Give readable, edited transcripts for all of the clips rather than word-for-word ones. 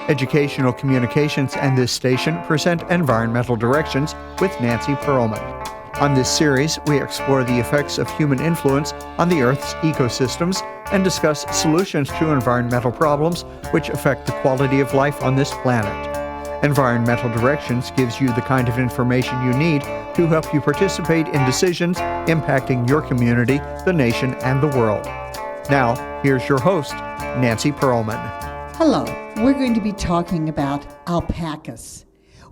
Educational Communications and this station present Environmental Directions with Nancy Perlman. On this series, we explore the effects of human influence on the Earth's ecosystems and discuss solutions to environmental problems which affect the quality of life on this planet. Environmental Directions gives you the kind of information you need to help you participate in decisions impacting your community, the nation, and the world. Now, here's your host, Nancy Perlman. Hello, we're going to be talking about alpacas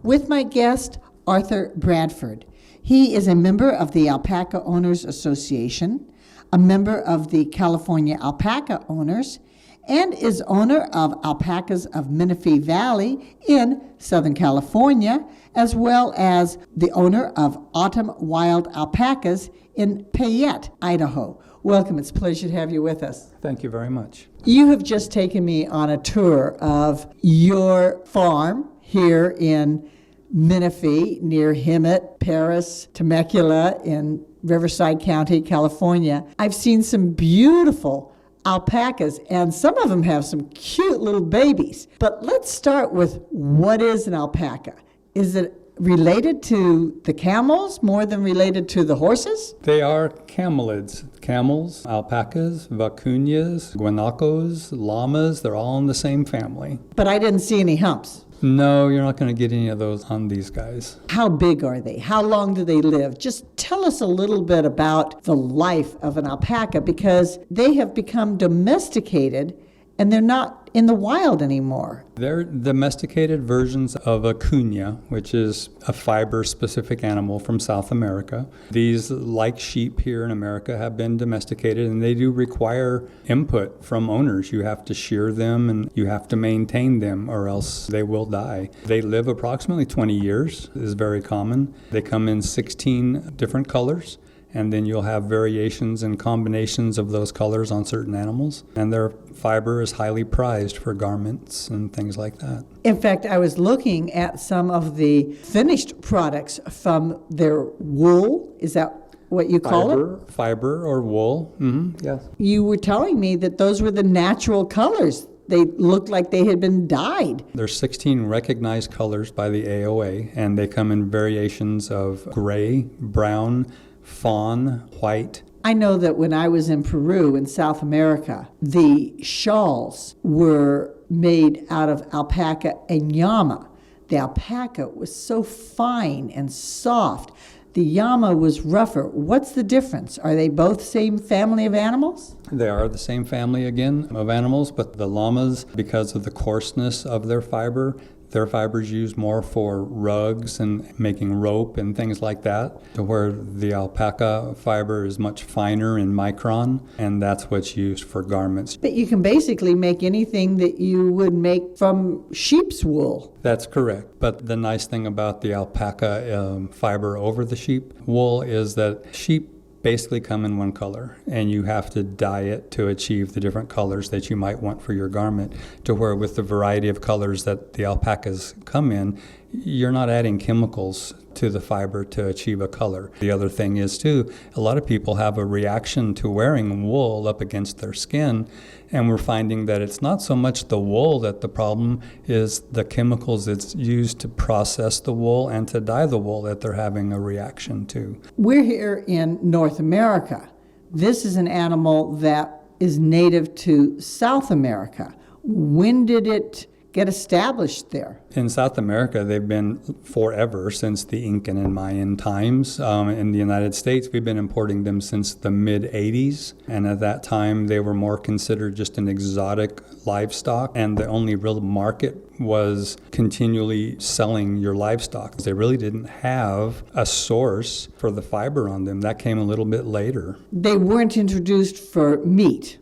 with my guest, Arthur Bradford. He is a member of the Alpaca Owners Association, a member of the California Alpaca Owners, and is owner of Alpacas of Menifee Valley in Southern California, as well as the owner of Autumn Wild Alpacas in Payette, Idaho. Welcome. It's a pleasure to have you with us. Thank you very much. You have just taken me on a tour of your farm here in Menifee, near Hemet, Paris, Temecula in Riverside County, California. I've seen some beautiful alpacas, and some of them have some cute little babies. But let's start with, what is an alpaca? Is it related to the camels more than related to the horses? They are camelids. Camels, alpacas, vicuñas, guanacos, llamas, they're all in the same family. But I didn't see any humps. No, you're not going to get any of those on these guys. How big are they? How long do they live? Just tell us a little bit about the life of an alpaca, because they have become domesticated and they're not in the wild anymore. They're domesticated versions of a vicuña, which is a fiber-specific animal from South America. These, like sheep here in America, have been domesticated, and they do require input from owners. You have to shear them and you have to maintain them, or else they will die. They live approximately 20 years, is very common. They come in 16 different colors, and then you'll have variations and combinations of those colors on certain animals. And their fiber is highly prized for garments and things like that. In fact, I was looking at some of the finished products from their wool. Is that what you call it? Fiber or wool, yes. You were telling me that those were the natural colors. They looked like they had been dyed. There's 16 recognized colors by the AOA, and they come in variations of gray, brown, fawn, white. I know that when I was in Peru in South America, the shawls were made out of alpaca and llama. The alpaca was so fine and soft. The llama was rougher. What's the difference? Are they both same family of animals? They are the same family again of animals, but the llamas, because of the coarseness of their fibers used more for rugs and making rope and things like that, to where the alpaca fiber is much finer in micron, and that's what's used for garments. But you can basically make anything that you would make from sheep's wool. That's correct. But the nice thing about the alpaca fiber over the sheep wool is that sheep basically come in one color, and you have to dye it to achieve the different colors that you might want for your garment, to where with the variety of colors that the alpacas come in, you're not adding chemicals to the fiber to achieve a color. The other thing is, too, a lot of people have a reaction to wearing wool up against their skin, and we're finding that it's not so much the wool that the problem is, the chemicals that's used to process the wool and to dye the wool that they're having a reaction to. We're here in North America. This is an animal that is native to South America. When did it get established there? In South America, they've been forever, since the Incan and Mayan times. In the United States, we've been importing them since the mid-'80s, and at that time, they were more considered just an exotic livestock, and the only real market was continually selling your livestock. They really didn't have a source for the fiber on them. That came a little bit later. They weren't introduced for meat.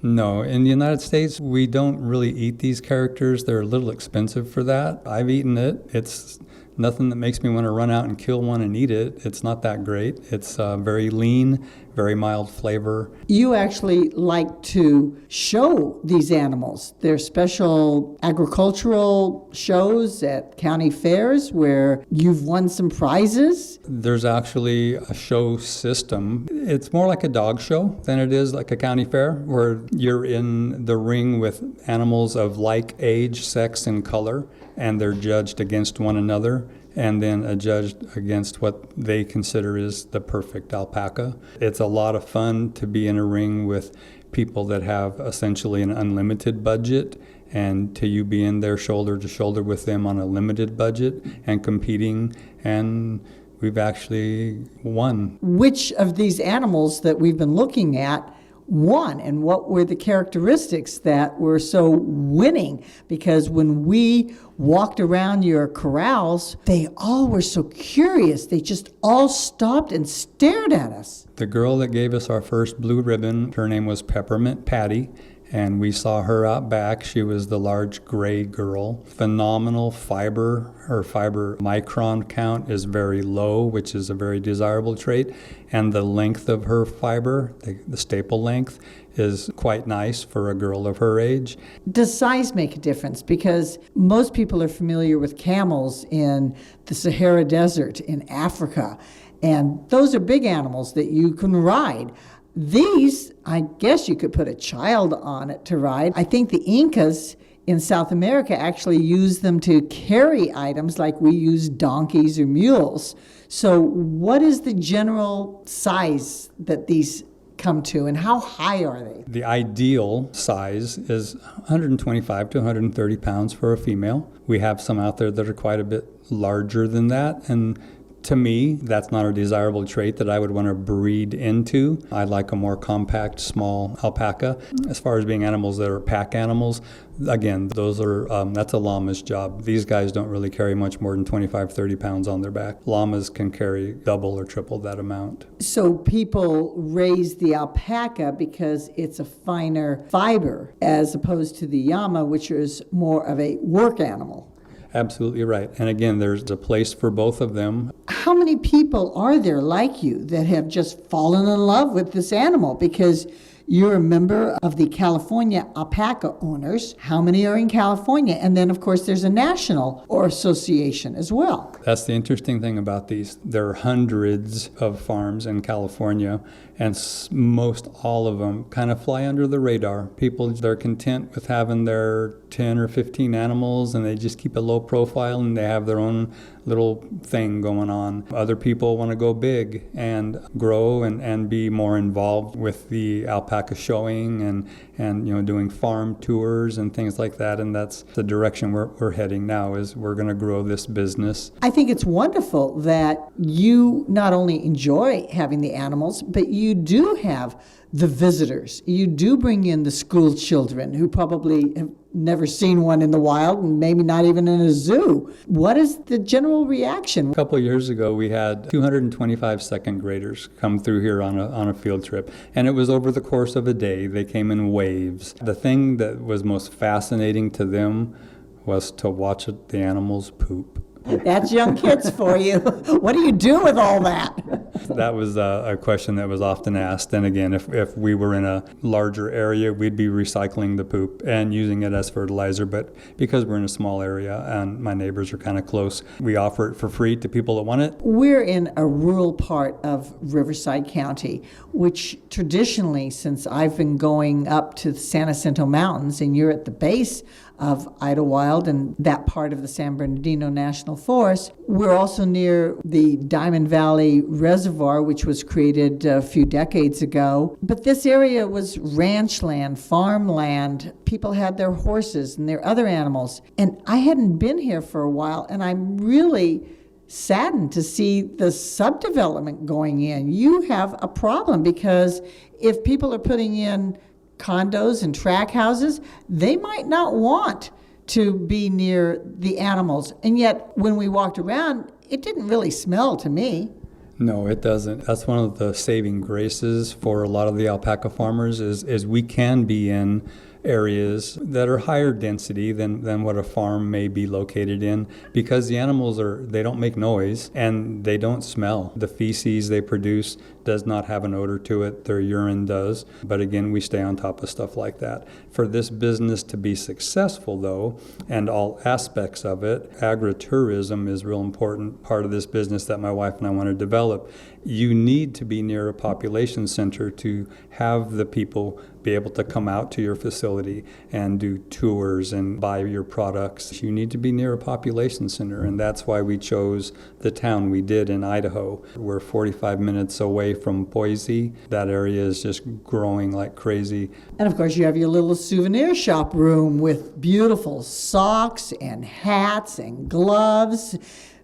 No, in the United States, we don't really eat these characters. They're a little expensive for that. I've eaten it. It's Nothing that makes me want to run out and kill one and eat it. It's not that great. It's very lean, very mild flavor. You actually like to show these animals. There's special agricultural shows at county fairs where you've won some prizes. There's actually a show system. It's more like a dog show than it is like a county fair, where you're in the ring with animals of like age, sex, and color, and they're judged against one another, and then judged against what they consider is the perfect alpaca. It's a lot of fun to be in a ring with people that have essentially an unlimited budget, and to you be in there shoulder to shoulder with them on a limited budget and competing, and we've actually won. Which of these animals that we've been looking at won, and what were the characteristics that were so winning? Because when we walked around your corrals, they all were so curious. They just all stopped and stared at us. The girl that gave us our first blue ribbon, her name was Peppermint Patty, and we saw her out back. She was the large gray girl. Phenomenal fiber. Her fiber micron count is very low, which is a very desirable trait. And the length of her fiber, the staple length, is quite nice for a girl of her age. Does size make a difference? Because most people are familiar with camels in the Sahara Desert in Africa, and those are big animals that you can ride. These, I guess you could put a child on it to ride. I think the Incas in South America actually used them to carry items like we use donkeys or mules. So what is the general size that these come to, and how high are they? The ideal size is 125 to 130 pounds for a female. We have some out there that are quite a bit larger than that, and to me, that's not a desirable trait that I would want to breed into. I like a more compact, small alpaca. As far as being animals that are pack animals, again, those are that's a llama's job. These guys don't really carry much more than 25, 30 pounds on their back. Llamas can carry double or triple that amount. So people raise the alpaca because it's a finer fiber as opposed to the llama, which is more of a work animal. Absolutely right. And again, there's a place for both of them. How many people are there like you that have just fallen in love with this animal? Because you're a member of the California Alpaca Owners. How many are in California? And then, of course, there's a national or association as well. That's the interesting thing about these. There are hundreds of farms in California, and most all of them kind of fly under the radar. People, they're content with having their 10 or 15 animals, and they just keep a low profile, and they have their own little thing going on. Other people want to go big and grow and be more involved with the alpaca showing and doing farm tours and things like that. And that's the direction we're heading now, is we're going to grow this business. I think it's wonderful that you not only enjoy having the animals, but you do have the visitors. You do bring in the school children who probably have never seen one in the wild, and maybe not even in a zoo. What is the general reaction? A couple of years ago, we had 225 second graders come through here on a field trip, and it was over the course of a day. They came in waves. The thing that was most fascinating to them was to watch the animals poop. That's young kids for you. What do you do with all that? That was a question that was often asked. And again, if we were in a larger area, we'd be recycling the poop and using it as fertilizer. But because we're in a small area and my neighbors are kind of close, we offer it for free to people that want it. We're in a rural part of Riverside County, which traditionally, since I've been going up to the San Jacinto Mountains, and you're at the base of Idlewild and that part of the San Bernardino National Forest. We're also near the Diamond Valley Reservoir, which was created a few decades ago. But this area was ranch land, farmland. People had their horses and their other animals. And I hadn't been here for a while, and I'm really saddened to see the subdevelopment going in. You have a problem, because if people are putting in condos and track houses, they might not want to be near the animals. And yet, when we walked around, it didn't really smell to me. No, it doesn't. That's one of the saving graces for a lot of the alpaca farmers is we can be in areas that are higher density than what a farm may be located in, because the animals they don't make noise and they don't smell. The feces they produce does not have an odor to it. Their urine does. But again, we stay on top of stuff like that. For this business to be successful, though, and all aspects of it, agritourism is a real important part of this business that my wife and I want to develop. You need to be near a population center to have the people be able to come out to your facility and do tours and buy your products. You need to be near a population center, and that's why we chose the town we did in Idaho. We're 45 minutes away from Boise. That area is just growing like crazy. And of course, you have your little souvenir shop room with beautiful socks and hats and gloves,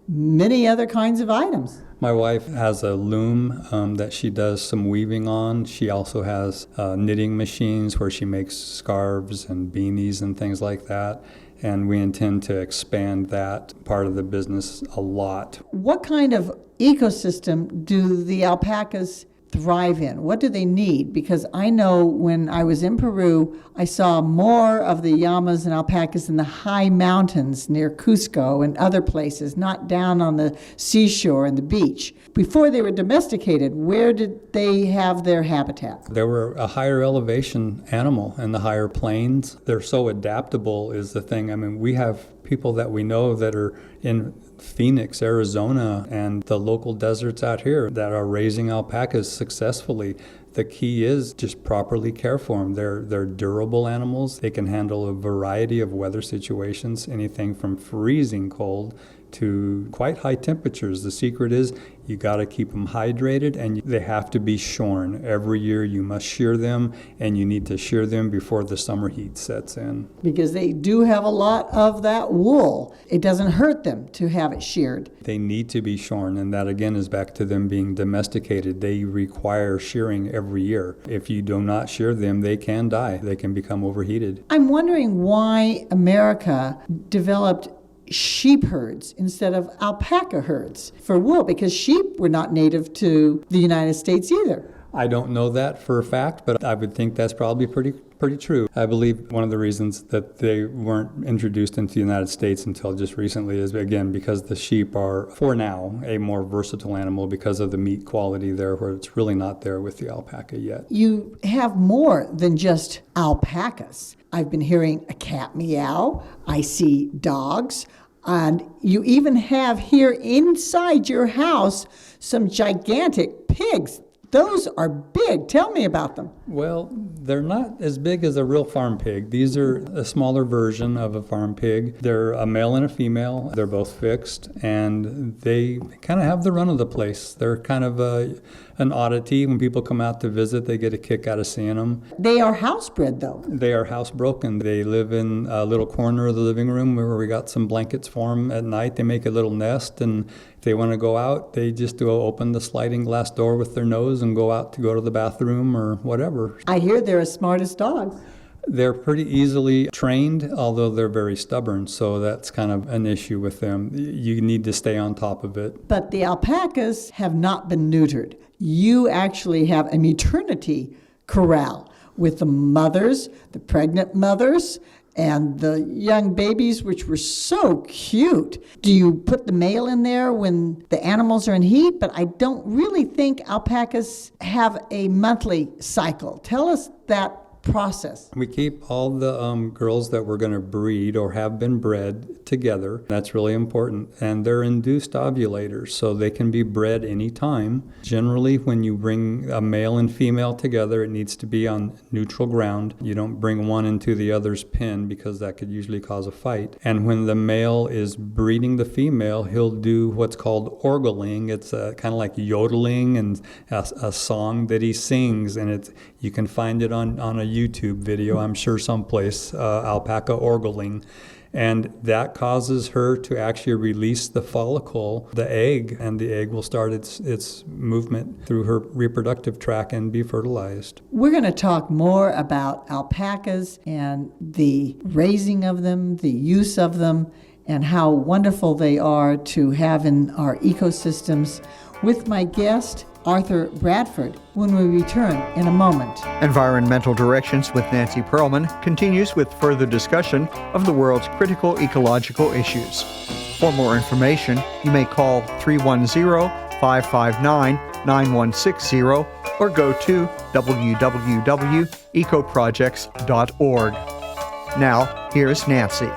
many other kinds of items. My wife has a loom that she does some weaving on. She also has knitting machines where she makes scarves and beanies and things like that. And we intend to expand that part of the business a lot. What kind of ecosystem do the alpacas thrive in? What do they need? Because I know when I was in Peru, I saw more of the llamas and alpacas in the high mountains near Cusco and other places, not down on the seashore and the beach. Before they were domesticated, where did they have their habitat? They were a higher elevation animal in the higher plains. They're so adaptable is the thing. I mean, we have people that we know that are in Phoenix, Arizona, and the local deserts out here that are raising alpacas successfully. The key is just properly care for them. They're durable animals. They can handle a variety of weather situations, anything from freezing cold to quite high temperatures. The secret is you got to keep them hydrated, and they have to be shorn. Every year you must shear them, and you need to shear them before the summer heat sets in. Because they do have a lot of that wool. It doesn't hurt them to have it sheared. They need to be shorn, and that again is back to them being domesticated. They require shearing every year. If you do not shear them, they can die. They can become overheated. I'm wondering why America developed sheep herds instead of alpaca herds for wool, because sheep were not native to the United States either. I don't know that for a fact, but I would think that's probably pretty true. I believe one of the reasons that they weren't introduced into the United States until just recently is, again, because the sheep are, for now, a more versatile animal because of the meat quality there, where it's really not there with the alpaca yet. You have more than just alpacas. I've been hearing a cat meow. I see dogs. And you even have here inside your house some gigantic pigs. Those are big. Tell me about them. Well, they're not as big as a real farm pig. These are a smaller version of a farm pig. They're a male and a female. They're both fixed, and they kind of have the run of the place. They're kind of an oddity. When people come out to visit, they get a kick out of seeing them. They are housebred, though. They are housebroken. They live in a little corner of the living room where we got some blankets for them at night. They make a little nest, and if they want to go out, they just open the sliding glass door with their nose and go out to go to the bathroom or whatever. I hear they're as smart as dogs. They're pretty easily trained, although they're very stubborn, so that's kind of an issue with them. You need to stay on top of it. But the alpacas have not been neutered. You actually have a maternity corral with the mothers, the pregnant mothers, and the young babies, which were so cute. Do you put the male in there when the animals are in heat? But I don't really think alpacas have a monthly cycle. Tell us that process. We keep all the girls that we're going to breed or have been bred together. That's really important. And they're induced ovulators, so they can be bred anytime. Generally, when you bring a male and female together, it needs to be on neutral ground. You don't bring one into the other's pen because that could usually cause a fight. And when the male is breeding the female, he'll do what's called orgling. It's kind of like yodeling and a song that he sings, and you can find it on a YouTube video, I'm sure someplace, alpaca orgling. And that causes her to actually release the follicle, the egg, and the egg will start its movement through her reproductive tract and be fertilized. We're going to talk more about alpacas and the raising of them, the use of them, and how wonderful they are to have in our ecosystems with my guest, Arthur Bradford when we return in a moment. Environmental Directions with Nancy Perlman continues with further discussion of the world's critical ecological issues. For more information, you may call 310-559-9160 or go to www.ecoprojects.org. Now, here's Nancy.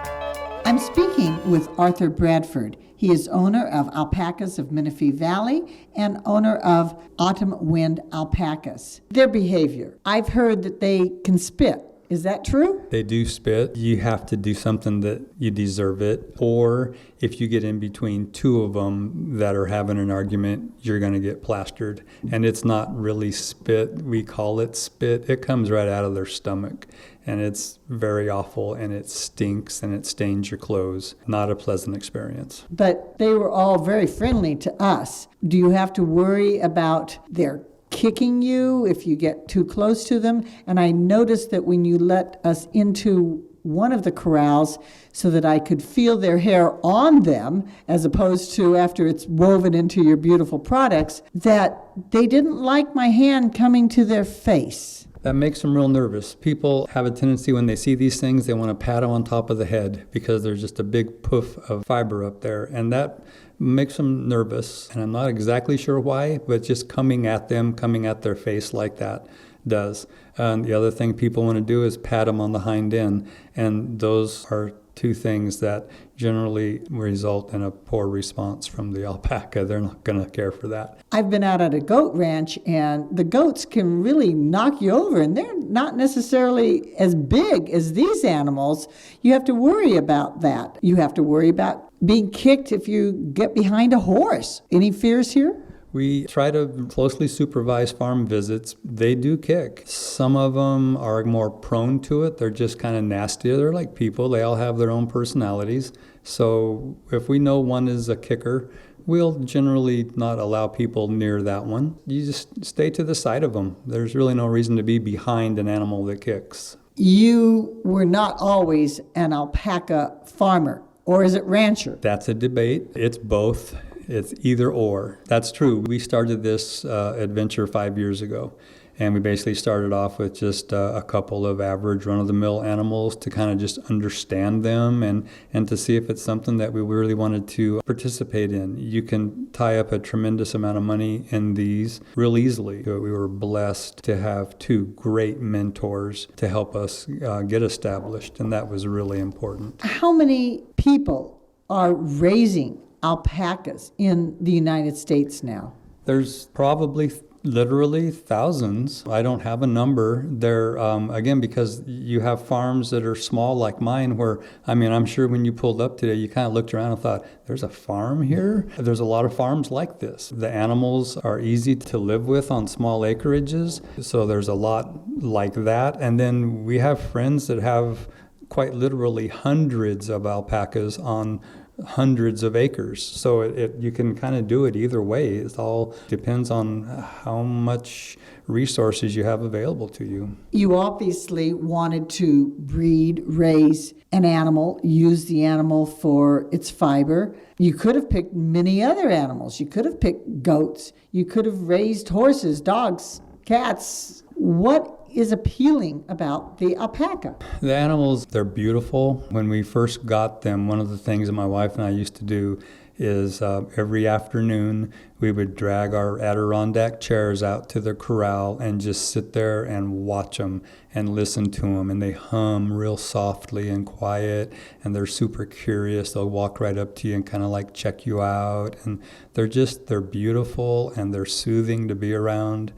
I'm speaking with Arthur Bradford. He is owner of Alpacas of Menifee Valley and owner of Autumn Wind Alpacas. Their behavior. I've heard that they can spit. Is that true? They do spit. You have to do something that you deserve it. Or if you get in between two of them that are having an argument, you're going to get plastered. And it's not really spit. We call it spit. It comes right out of their stomach. And it's very awful, and it stinks, and it stains your clothes. Not a pleasant experience. But they were all very friendly to us. Do you have to worry about their kicking you if you get too close to them? And I noticed that when you let us into one of the corrals so that I could feel their hair on them as opposed to after it's woven into your beautiful products, that they didn't like my hand coming to their face. That makes them real nervous. People have a tendency when they see these things, they want to pat them on top of the head because there's just a big poof of fiber up there. And that makes them nervous. And I'm not exactly sure why, but just coming at their face like that does. The other thing people want to do is pat them on the hind end. And those are two things that generally result in a poor response from the alpaca. They're not going to care for that. I've been out at a goat ranch, and the goats can really knock you over, and they're not necessarily as big as these animals. You have to worry about that. You have to worry about being kicked if you get behind a horse. Any fears here? We try to closely supervise farm visits. They do kick. Some of them are more prone to it. They're just kind of nasty. They're like people. They all have their own personalities. So if we know one is a kicker, we'll generally not allow people near that one. You just stay to the side of them. There's really no reason to be behind an animal that kicks. You were not always an alpaca farmer, or is it rancher? That's a debate. It's both. It's either or. That's true. We started this adventure 5 years ago, and we basically started off with just a couple of average run-of-the-mill animals to kind of just understand them and to see if it's something that we really wanted to participate in. You can tie up a tremendous amount of money in these real easily. We were blessed to have two great mentors to help us get established, and that was really important. How many people are raising alpacas in the United States now? There's probably literally thousands. I don't have a number. They're, again, because you have farms that are small like mine where, I'm sure when you pulled up today, you kind of looked around and thought, there's a farm here? There's a lot of farms like this. The animals are easy to live with on small acreages, so there's a lot like that. And then we have friends that have quite literally hundreds of alpacas on hundreds of acres. So you can kind of do it either way. It all depends on how much resources you have available to you. You obviously wanted to breed, raise an animal, use the animal for its fiber. You could have picked many other animals. You could have picked goats. You could have raised horses, dogs, cats. What is appealing about the alpaca? The animals, they're beautiful. When we first got them, one of the things that my wife and I used to do is every afternoon we would drag our Adirondack chairs out to the corral and just sit there and watch them and listen to them. And they hum real softly and quiet, and they're super curious. They'll walk right up to you and kind of like check you out. And they're beautiful, and they're soothing to be around.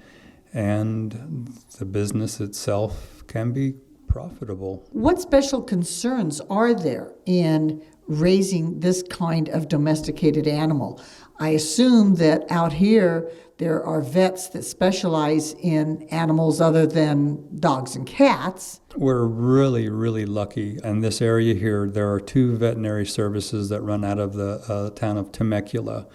And the business itself can be profitable. What special concerns are there in raising this kind of domesticated animal? I assume that out here there are vets that specialize in animals other than dogs and cats. We're really, really lucky. In this area here, there are 2 veterinary services that run out of the town of Temecula.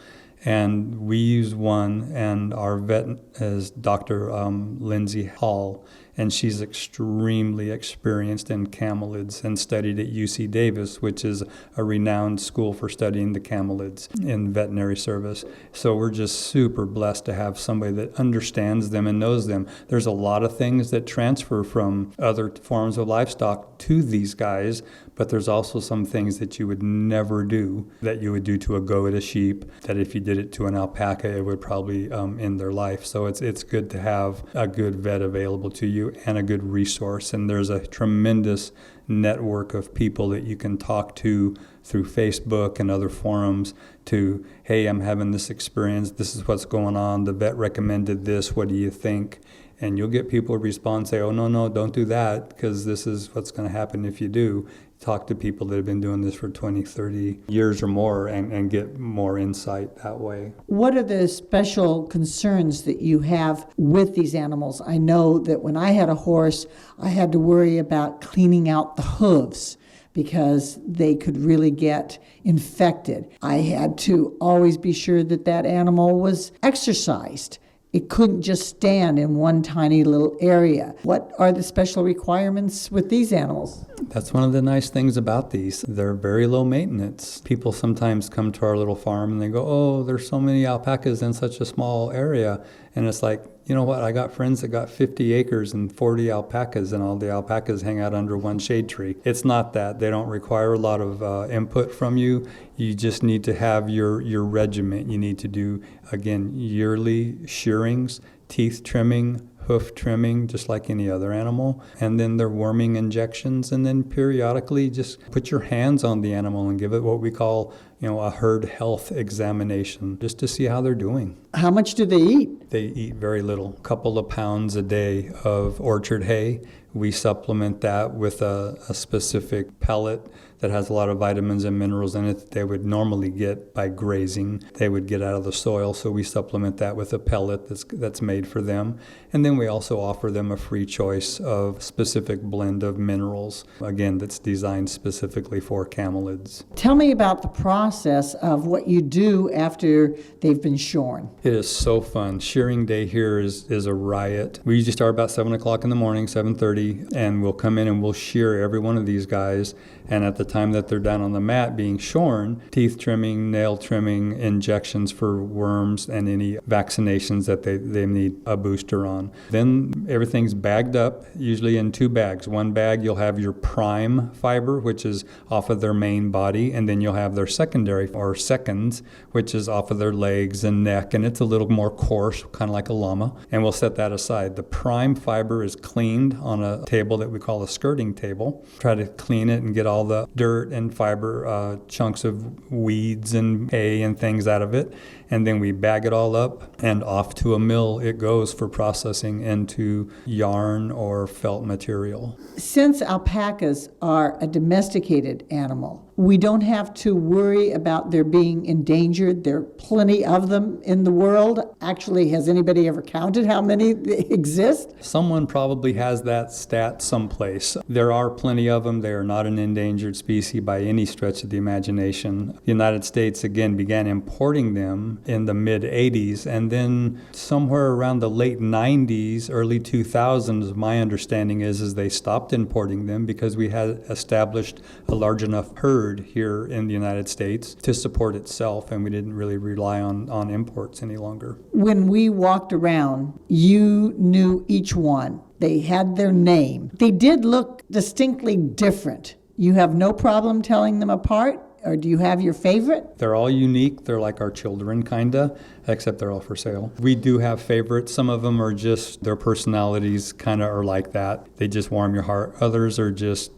And we use one, and our vet is Dr. Lindsay Hall, and she's extremely experienced in camelids and studied at UC Davis, which is a renowned school for studying the camelids in veterinary service. So we're just super blessed to have somebody that understands them and knows them. There's a lot of things that transfer from other forms of livestock to these guys, but there's also some things that you would never do that you would do to a goat, a sheep, that if you did it to an alpaca, it would probably end their life. So it's good to have a good vet available to you and a good resource. And there's a tremendous network of people that you can talk to through Facebook and other forums to, hey, I'm having this experience, this is what's going on, the vet recommended this, what do you think? And you'll get people respond, say, oh, no, don't do that, because this is what's going to happen if you do. Talk to people that have been doing this for 20, 30 years or more and get more insight that way. What are the special concerns that you have with these animals? I know that when I had a horse, I had to worry about cleaning out the hooves because they could really get infected. I had to always be sure that that animal was exercised. It couldn't just stand in one tiny little area. What are the special requirements with these animals? That's one of the nice things about these. They're very low maintenance. People sometimes come to our little farm and they go, oh, there's so many alpacas in such a small area. And it's like, you know what, I got friends that got 50 acres and 40 alpacas, and all the alpacas hang out under one shade tree. It's not that. They don't require a lot of input from you. You just need to have your regiment. You need to do, again, yearly shearings, teeth trimming, hoof trimming, just like any other animal, and then their worming injections, and then periodically just put your hands on the animal and give it what we call, a herd health examination, just to see how they're doing. How much do they eat? They eat very little, a couple of pounds a day of orchard hay. We supplement that with a specific pellet that has a lot of vitamins and minerals in it that they would normally get by grazing. They would get out of the soil, so we supplement that with a pellet that's made for them. And then we also offer them a free choice of specific blend of minerals, again, that's designed specifically for camelids. Tell me about the process of what you do after they've been shorn. It is so fun. Shearing day here is a riot. We usually start about 7 o'clock in the morning, 7:30, and we'll come in and we'll shear every one of these guys. And at the time that they're down on the mat being shorn, teeth trimming, nail trimming, injections for worms, and any vaccinations that they need a booster on. Then everything's bagged up, usually in 2 bags. One bag you'll have your prime fiber, which is off of their main body, and then you'll have their secondary or seconds, which is off of their legs and neck, and it's a little more coarse, kind of like a llama, and we'll set that aside. The prime fiber is cleaned on a table that we call a skirting table. Try to clean it and get all the dirt and fiber, chunks of weeds and hay and things out of it. And then we bag it all up and off to a mill it goes for processing into yarn or felt material. Since alpacas are a domesticated animal, we don't have to worry about their being endangered. There are plenty of them in the world. Actually, has anybody ever counted how many exist? Someone probably has that stat someplace. There are plenty of them. They are not an endangered species by any stretch of the imagination. The United States, again, began importing them in the mid-'80s, and then somewhere around the late 90s, early 2000s, my understanding is they stopped importing them because we had established a large enough herd here in the United States to support itself, and we didn't really rely on imports any longer. When we walked around, you knew each one. They had their name. They did look distinctly different. You have no problem telling them apart? Or do you have your favorite? They're all unique. They're like our children, kinda, except they're all for sale. We do have favorites. Some of them are just, their personalities kinda are like that. They just warm your heart. Others are just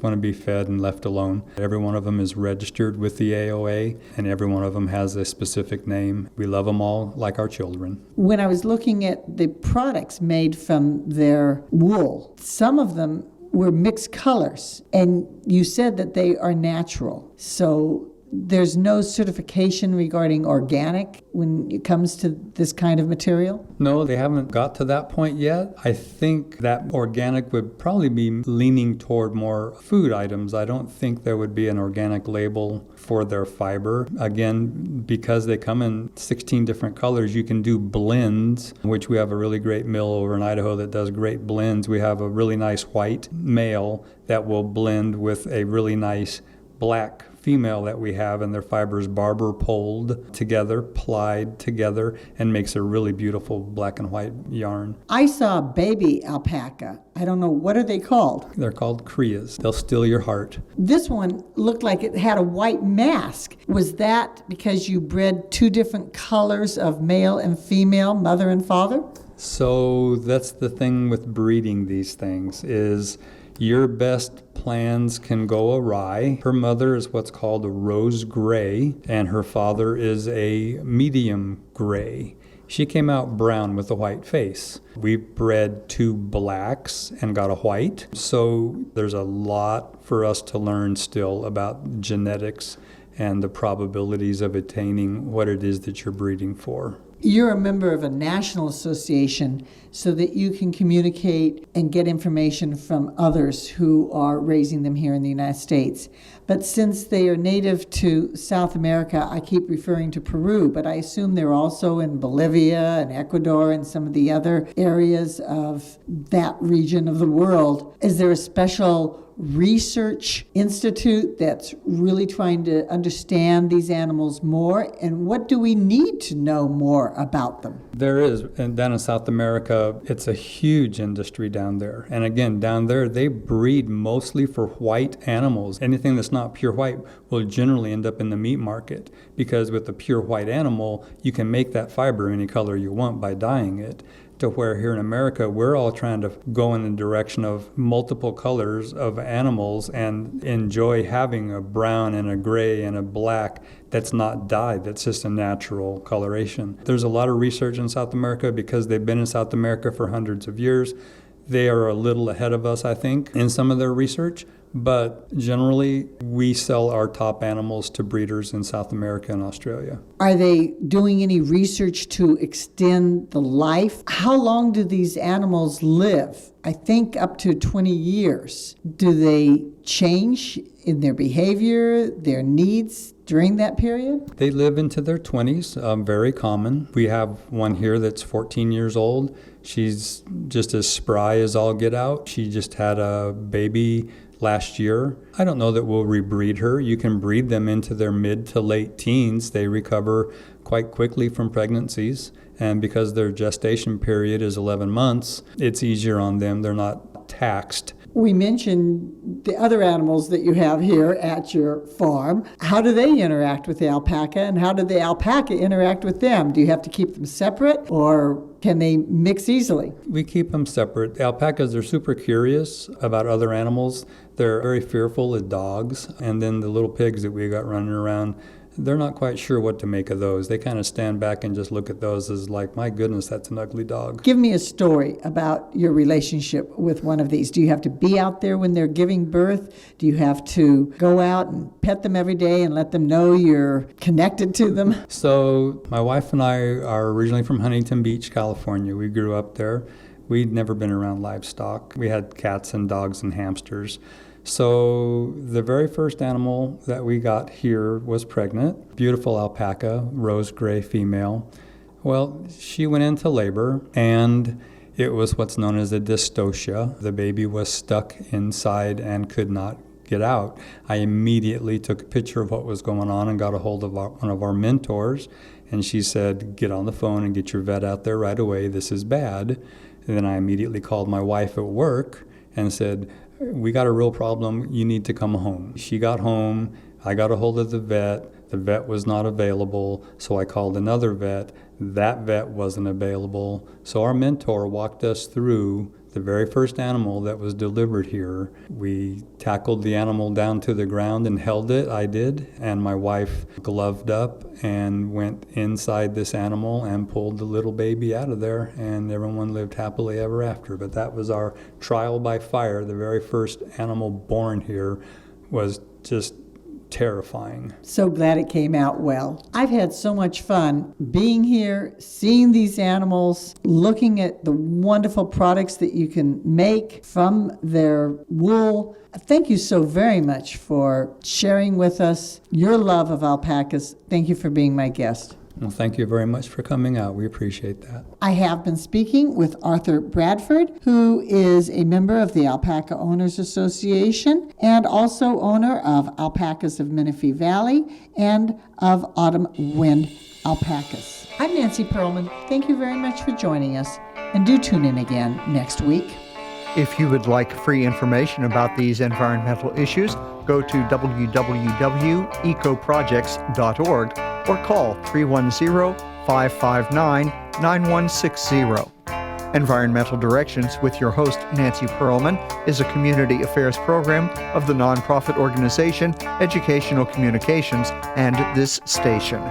want to be fed and left alone. Every one of them is registered with the AOA, and every one of them has a specific name. We love them all like our children. When I was looking at the products made from their wool, some of them were mixed colors, and you said that they are natural. So there's no certification regarding organic when it comes to this kind of material? No, they haven't got to that point yet. I think that organic would probably be leaning toward more food items. I don't think there would be an organic label for their fiber. Again, because they come in 16 different colors, you can do blends, which we have a really great mill over in Idaho that does great blends. We have a really nice white male that will blend with a really nice black female that we have, and their fibers barber poled together, plied together, and makes a really beautiful black and white yarn. I saw a baby alpaca. I don't know, what are they called? They're called crias. They'll steal your heart. This one looked like it had a white mask. Was that because you bred two different colors of male and female, mother and father? So that's the thing with breeding these things, is your best plans can go awry. Her mother is what's called a rose gray, and her father is a medium gray. She came out brown with a white face. We bred two blacks and got a white. So there's a lot for us to learn still about genetics and the probabilities of attaining what it is that you're breeding for. You're a member of a national association so that you can communicate and get information from others who are raising them here in the United States. But since they are native to South America, I keep referring to Peru, but I assume they're also in Bolivia and Ecuador and some of the other areas of that region of the world. Is there a special research institute that's really trying to understand these animals more? And what do we need to know more about them? There is, and down in South America, it's a huge industry down there. And again, down there, they breed mostly for white animals. Anything that's not pure white will generally end up in the meat market, because with a pure white animal, you can make that fiber any color you want by dyeing it. To where here in America, we're all trying to go in the direction of multiple colors of animals and enjoy having a brown and a gray and a black that's not dyed, that's just a natural coloration. There's a lot of research in South America because they've been in South America for hundreds of years. They are a little ahead of us, I think, in some of their research. But generally, we sell our top animals to breeders in South America and Australia. Are they doing any research to extend the life? How long do these animals live? I think up to 20 years. Do they change in their behavior, their needs during that period? They live into their 20s, very common. We have one here that's 14 years old. She's just as spry as all get out. She just had a baby last year. I don't know that we'll rebreed her. You can breed them into their mid to late teens. They recover quite quickly from pregnancies. And because their gestation period is 11 months, it's easier on them. They're not taxed. We mentioned the other animals that you have here at your farm. How do they interact with the alpaca, and how do the alpaca interact with them? Do you have to keep them separate, or can they mix easily? We keep them separate. The alpacas are super curious about other animals. They're very fearful of dogs. And then the little pigs that we got running around, they're not quite sure what to make of those. They kind of stand back and just look at those as like, my goodness, that's an ugly dog. Give me a story about your relationship with one of these. Do you have to be out there when they're giving birth? Do you have to go out and pet them every day and let them know you're connected to them? So my wife and I are originally from Huntington Beach, California. We grew up there. We'd never been around livestock. We had cats and dogs and hamsters. So the very first animal that we got here was pregnant. Beautiful alpaca, rose gray female. Well, she went into labor, and it was what's known as a dystocia. The baby was stuck inside and could not get out. I immediately took a picture of what was going on and got a hold of one of our mentors, and she said, get on the phone and get your vet out there right away. This is bad. And then I immediately called my wife at work and said, we got a real problem. You need to come home. She got home. I got a hold of the vet. The vet was not available, so I called another vet. That vet wasn't available. So our mentor walked us through the very first animal that was delivered here. We tackled the animal down to the ground and held it. I did. And my wife gloved up and went inside this animal and pulled the little baby out of there, and everyone lived happily ever after. But that was our trial by fire. The very first animal born here was just terrifying. So glad it came out well. I've had so much fun being here, seeing these animals, looking at the wonderful products that you can make from their wool. Thank you so very much for sharing with us your love of alpacas. Thank you for being my guest. Well, thank you very much for coming out. We appreciate that. I have been speaking with Arthur Bradford, who is a member of the Alpaca Owners Association and also owner of Alpacas of Menifee Valley and of Autumn Wind Alpacas. I'm Nancy Perlman. Thank you very much for joining us, and do tune in again next week. If you would like free information about these environmental issues, go to www.ecoprojects.org or call 310-559-9160. Environmental Directions with your host, Nancy Perlman, is a community affairs program of the nonprofit organization Educational Communications and this station.